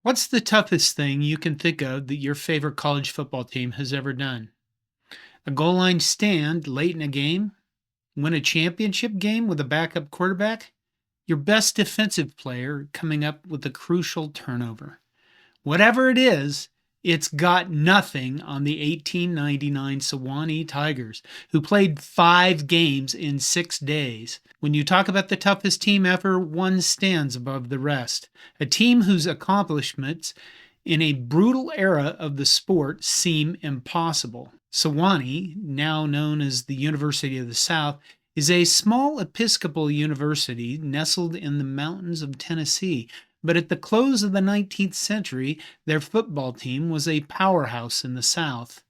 What's the toughest thing you can think of that your favorite college football team has ever done? A goal line stand late in a game? Win a championship game with a backup quarterback? Your best defensive player coming up with a crucial turnover? Whatever it is, it's got nothing on the 1899 Sewanee Tigers, who played 5 games in 6 days. When you talk about the toughest team ever, one stands above the rest. A team whose accomplishments in a brutal era of the sport seem impossible. Sewanee, now known as the University of the South, is a small Episcopal university nestled in the mountains of Tennessee. But at the close of the 19th century, their football team was a powerhouse in the South.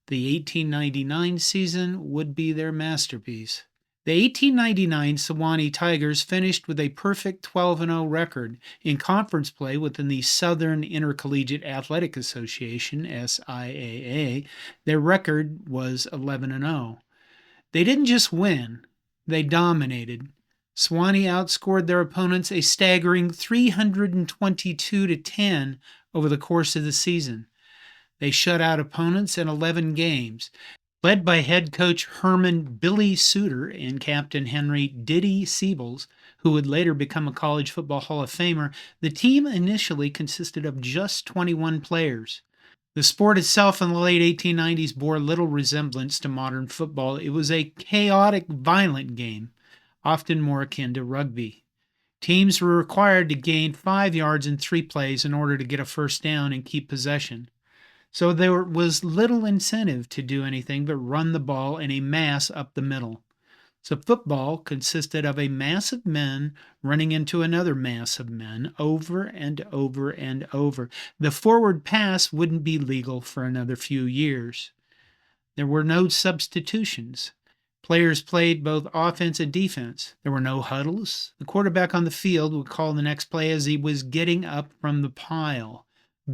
The 1899 season would be their masterpiece. The 1899 Sewanee Tigers finished with a perfect 12-0 record. In conference play within the Southern Intercollegiate Athletic Association, SIAA, their record was 11-0. They didn't just win, they dominated. Sewanee outscored their opponents a staggering 322-10 over the course of the season. They shut out opponents in 11 games. Led by head coach Herman Billy Suter and captain Henry Diddy Seibels, who would later become a college football Hall of Famer, the team initially consisted of just 21 players. The sport itself in the late 1890s bore little resemblance to modern football. It was a chaotic, violent game, often more akin to rugby. Teams were required to gain 5 yards in 3 plays in order to get a first down and keep possession. So there was little incentive to do anything but run the ball in a mass up the middle. So football consisted of a mass of men running into another mass of men over and over and over. The forward pass wouldn't be legal for another few years. There were no substitutions. Players played both offense and defense. There were no huddles. The quarterback on the field would call the next play as he was getting up from the pile.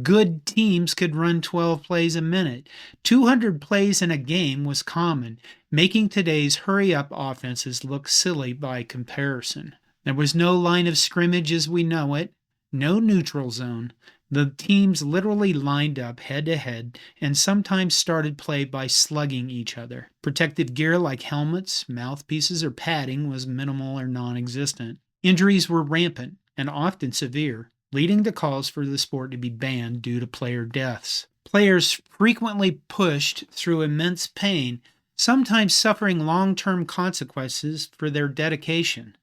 Good teams could run 12 plays a minute. 200 plays in a game was common, making today's hurry-up offenses look silly by comparison. There was no line of scrimmage as we know it, no neutral zone. The teams literally lined up head-to-head and sometimes started play by slugging each other. Protective gear like helmets, mouthpieces, or padding was minimal or non-existent. Injuries were rampant and often severe, leading to calls for the sport to be banned due to player deaths. Players frequently pushed through immense pain, sometimes suffering long-term consequences for their dedication.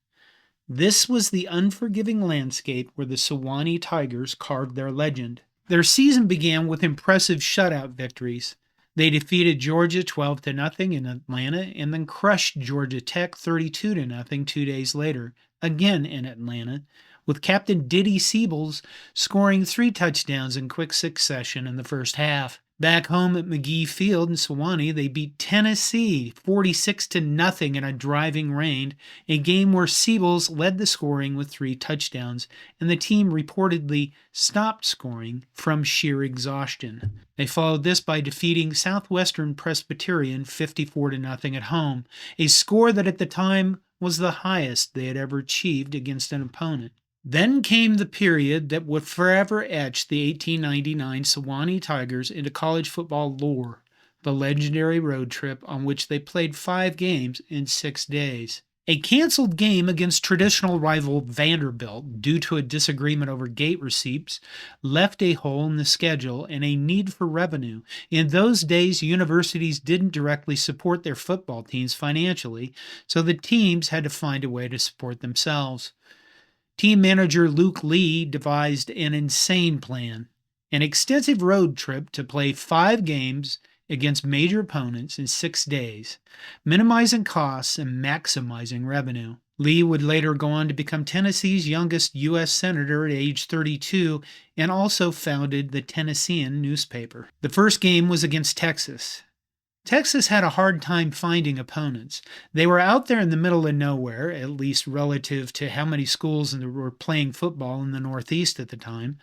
This was the unforgiving landscape where the Sewanee Tigers carved their legend. Their season began with impressive shutout victories. They defeated Georgia 12-0 in Atlanta and then crushed Georgia Tech 32-0 2 days later, again in Atlanta, with captain Diddy Seibels scoring 3 touchdowns in quick succession in the first half. Back home at McGee Field in Sewanee, they beat Tennessee 46-0 in a driving rain, a game where Seibels led the scoring with 3 touchdowns, and the team reportedly stopped scoring from sheer exhaustion. They followed this by defeating Southwestern Presbyterian 54-0 at home, a score that at the time was the highest they had ever achieved against an opponent. Then came the period that would forever etch the 1899 Sewanee Tigers into college football lore, the legendary road trip on which they played 5 games in 6 days. A canceled game against traditional rival Vanderbilt due to a disagreement over gate receipts left a hole in the schedule and a need for revenue. In those days, universities didn't directly support their football teams financially, so the teams had to find a way to support themselves. Team manager Luke Lee devised an insane plan, an extensive road trip to play 5 games against major opponents in 6 days, minimizing costs and maximizing revenue. Lee would later go on to become Tennessee's youngest U.S. Senator at age 32 and also founded the Tennessean newspaper. The first game was against Texas. Texas had a hard time finding opponents. They were out there in the middle of nowhere, at least relative to how many schools were playing football in the Northeast at the time.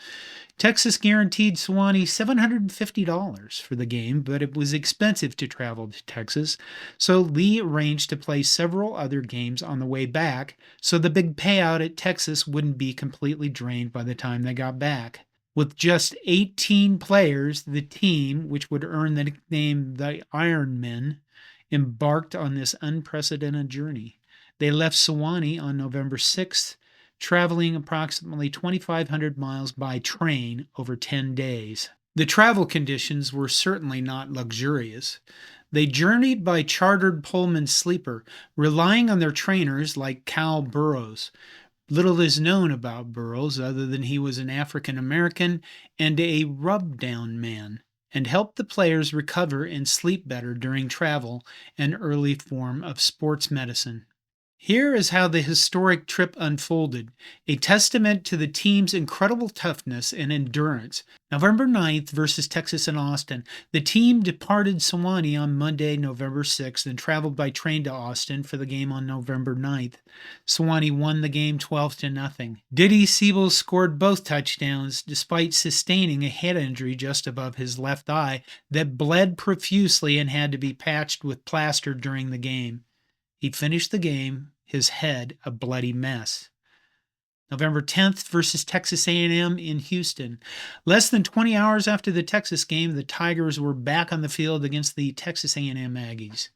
Texas guaranteed Sewanee $750 for the game, but it was expensive to travel to Texas, so Lee arranged to play several other games on the way back so the big payout at Texas wouldn't be completely drained by the time they got back. With just 18 players, the team, which would earn the nickname the Iron Men, embarked on this unprecedented journey. They left Sewanee on November 6th, traveling approximately 2,500 miles by train over 10 days. The travel conditions were certainly not luxurious. They journeyed by chartered Pullman sleeper, relying on their trainers like Cal Burrows. Little is known about Burroughs other than he was an African American and a rub-down man, and helped the players recover and sleep better during travel, an early form of sports medicine. Here is how the historic trip unfolded, a testament to the team's incredible toughness and endurance. November 9th versus Texas and Austin. The team departed Sewanee on Monday, November 6th, and traveled by train to Austin for the game on November 9th. Sewanee won the game 12-0. Diddy Seibels scored both touchdowns despite sustaining a head injury just above his left eye that bled profusely and had to be patched with plaster during the game. He finished the game, his head a bloody mess. November 10th versus Texas A&M in Houston. Less than 20 hours after the Texas game, the Tigers were back on the field against the Texas A&M Aggies.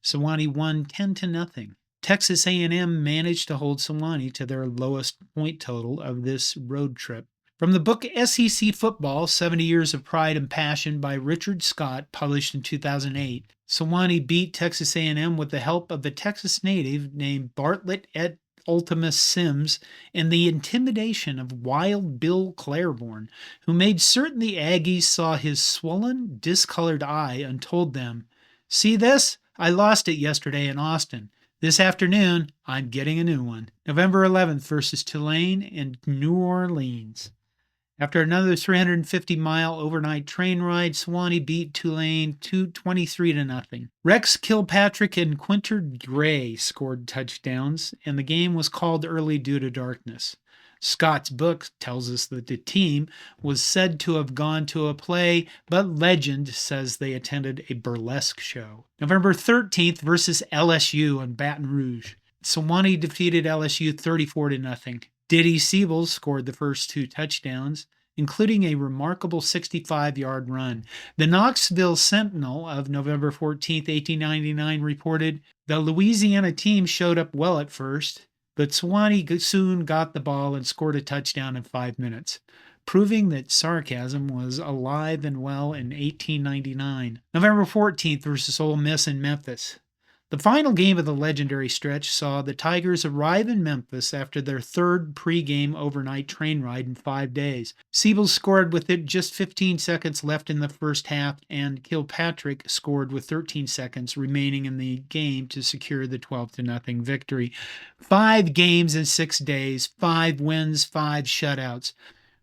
Sewanee won 10-0. Texas A&M managed to hold Sewanee to their lowest point total of this road trip. From the book SEC Football, 70 Years of Pride and Passion by Richard Scott, published in 2008, Sewanee beat Texas A&M with the help of a Texas native named Bartlett et Ultimus Sims and the intimidation of Wild Bill Claiborne, who made certain the Aggies saw his swollen, discolored eye and told them, "See this? I lost it yesterday in Austin. This afternoon, I'm getting a new one." November 11th versus Tulane in New Orleans. After another 350-mile overnight train ride, Sewanee beat Tulane 23-0. Rex Kilpatrick and Quinter Gray scored touchdowns, and the game was called early due to darkness. Scott's book tells us that the team was said to have gone to a play, but legend says they attended a burlesque show. November 13th versus LSU in Baton Rouge. Sewanee defeated LSU 34-0. Diddy Seibels scored the first two touchdowns, including a remarkable 65-yard run. The Knoxville Sentinel of November 14, 1899 reported, "The Louisiana team showed up well at first, but Sewanee soon got the ball and scored a touchdown in 5 minutes, proving that sarcasm was alive and well in 1899. November 14th versus Ole Miss in Memphis. The final game of the legendary stretch saw the Tigers arrive in Memphis after their third pregame overnight train ride in 5 days. Seibels scored with it just 15 seconds left in the first half, and Kilpatrick scored with 13 seconds remaining in the game to secure the 12-0 victory. 5 games in 6 days, 5 wins, 5 shutouts.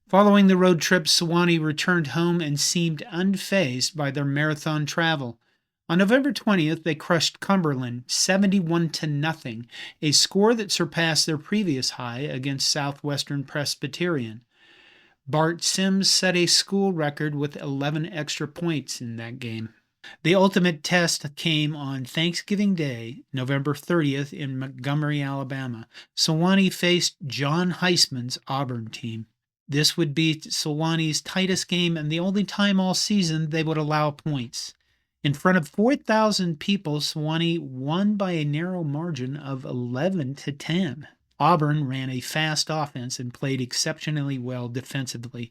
Following the road trip, Sewanee returned home and seemed unfazed by their marathon travel. On November 20th, they crushed Cumberland 71-0, a score that surpassed their previous high against Southwestern Presbyterian. Bart Sims set a school record with 11 extra points in that game. The ultimate test came on Thanksgiving Day, November 30th, in Montgomery, Alabama. Sewanee faced John Heisman's Auburn team. This would be Sewanee's tightest game and the only time all season they would allow points. In front of 4,000 people, Sewanee won by a narrow margin of 11-10. Auburn ran a fast offense and played exceptionally well defensively.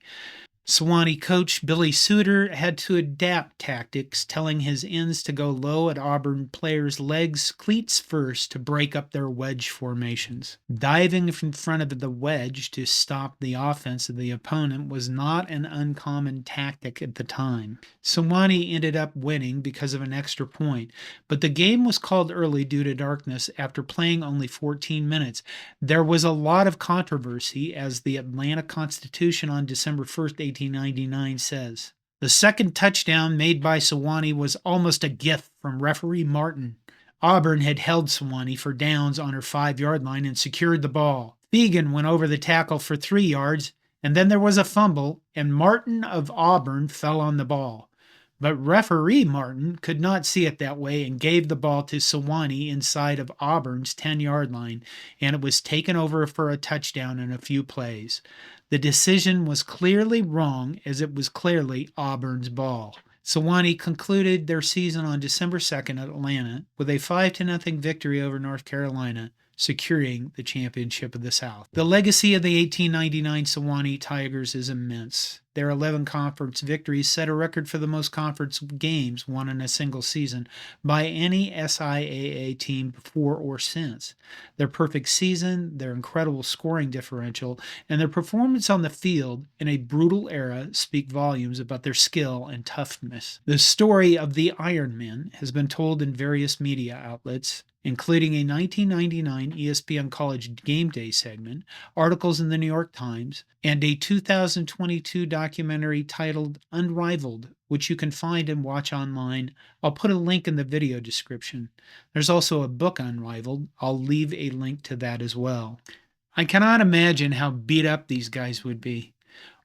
Sewanee coach Billy Suter had to adapt tactics, telling his ends to go low at Auburn players' legs, cleats first, to break up their wedge formations. Diving in front of the wedge to stop the offense of the opponent was not an uncommon tactic at the time. Sewanee ended up winning because of an extra point, but the game was called early due to darkness after playing only 14 minutes. There was a lot of controversy, as the Atlanta Constitution on December 1st, 1899 says. The second touchdown made by Sewanee was almost a gift from referee Martin. Auburn had held Sewanee for downs on her 5-yard line and secured the ball. Fegan went over the tackle for 3 yards, and then there was a fumble, and Martin of Auburn fell on the ball. But referee Martin could not see it that way and gave the ball to Sewanee inside of Auburn's 10-yard line, and it was taken over for a touchdown in a few plays. The decision was clearly wrong, as it was clearly Auburn's ball. Sewanee concluded their season on December 2nd at Atlanta with a 5-0 victory over North Carolina, securing the championship of the South. The legacy of the 1899 Sewanee Tigers is immense. Their 11 conference victories set a record for the most conference games won in a single season by any SIAA team before or since. Their perfect season, their incredible scoring differential, and their performance on the field in a brutal era speak volumes about their skill and toughness. The story of the Iron Men has been told in various media outlets, including a 1999 ESPN College Game Day segment, articles in the New York Times, and a 2022 documentary titled Unrivaled, which you can find and watch online. I'll put a link in the video description. There's also a book, Unrivaled. I'll leave a link to that as well. I cannot imagine how beat up these guys would be.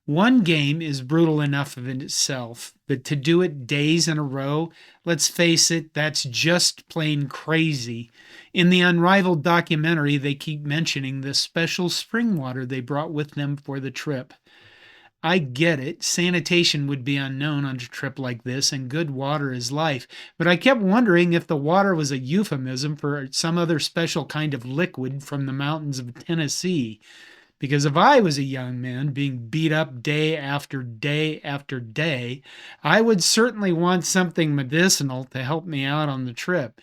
One game is brutal enough of in itself, but to do it days in a row, let's face it, that's just plain crazy. In the Unrivaled documentary, they keep mentioning the special spring water they brought with them for the trip. I get it, sanitation would be unknown on a trip like this, and good water is life, but I kept wondering if the water was a euphemism for some other special kind of liquid from the mountains of Tennessee. Because if I was a young man being beat up day after day after day, I would certainly want something medicinal to help me out on the trip.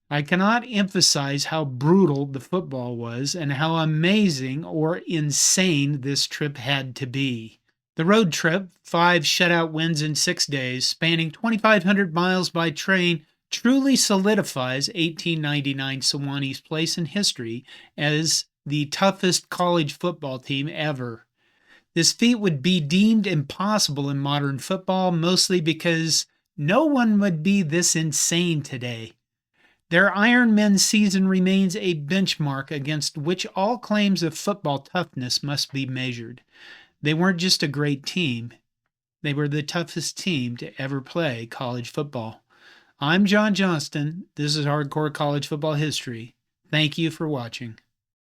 I cannot emphasize how brutal the football was and how amazing or insane this trip had to be. The road trip, 5 shutout wins in 6 days, spanning 2,500 miles by train, truly solidifies 1899 Sewanee's place in history as the toughest college football team ever. This feat would be deemed impossible in modern football, mostly because no one would be this insane today. Their Iron Men season remains a benchmark against which all claims of football toughness must be measured. They weren't just a great team, they were the toughest team to ever play college football. I'm John Johnston. This is Hardcore College Football History. Thank you for watching.